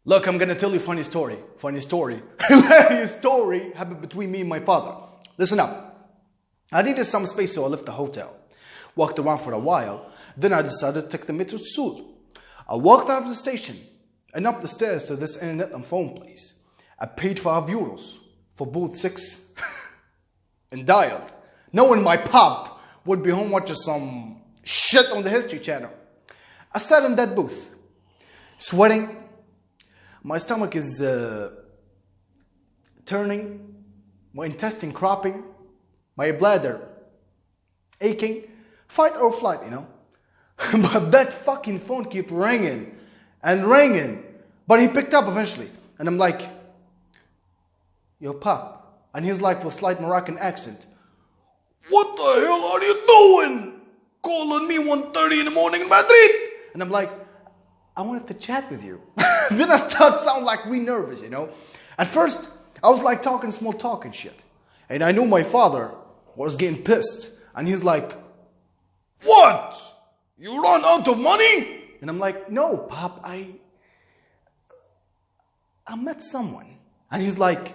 Look, I'm gonna tell you a funny story. Hilarious story happened between me and my father. Listen up. I needed some space, so I left the hotel. Walked around for a while. Then I decided to take the metro to Seoul. I walked out of the station and up the stairs to this internet and phone place. I paid €5 for both 6 and dialed, knowing my pop would be home watching some shit on the History Channel. I sat in that booth, sweating. My stomach is turning, my intestine cropping, my bladder aching. Fight or flight, you know. But that fucking phone kept ringing and ringing. But he picked up eventually. And I'm like, yo, Pop. And he's like with a slight Moroccan accent, what the hell are you doing? Calling me 1:30 in the morning in Madrid? And I'm like, I wanted to chat with you. Then I start sound like really nervous, you know. At first, I was like talking small talk and shit. And I knew my father was getting pissed. And he's like, what? You run out of money? And I'm like, no, Pop, I met someone. And he's like,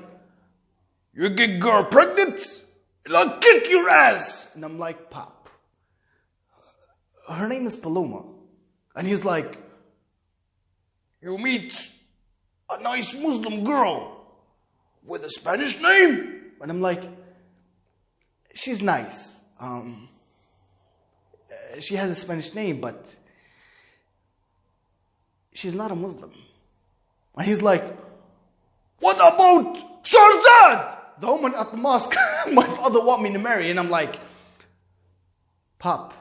you get girl pregnant? And I'll kick your ass. And I'm like, Pop, her name is Paloma. And he's like, you meet a nice Muslim girl with a Spanish name? And I'm like, she's nice. She has a Spanish name, but she's not a Muslim. And he's like, what about Sharzad? The woman at the mosque my father want me to marry. And I'm like, Pop,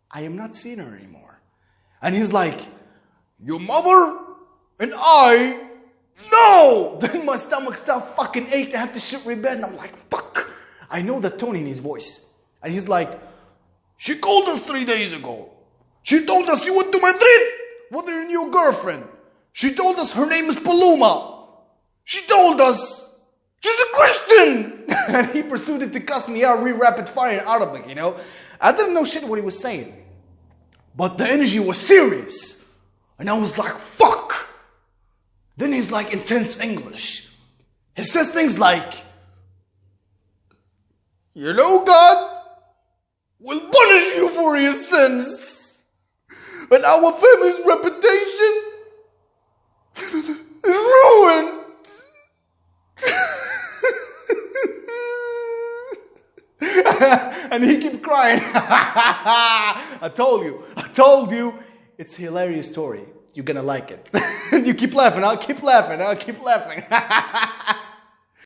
I am not seeing her anymore. And he's like, your mother and I, no! Then my stomach started fucking aching. I have to shit really bad. And I'm like, fuck. I know the tone in his voice. And he's like, she called us 3 days ago. She told us you went to Madrid with her new girlfriend. She told us her name is Paloma. She told us she's a Christian. And he proceeded to cuss me out really rapid fire in Arabic, you know. I didn't know shit what he was saying. But the energy was serious. And I was like, fuck. Then he's like intense English. He says things like, you know, God will punish you for your sins. And our family's reputation is ruined. And he kept crying. I told you. It's a hilarious story. You're gonna like it. You keep laughing, I'll keep laughing.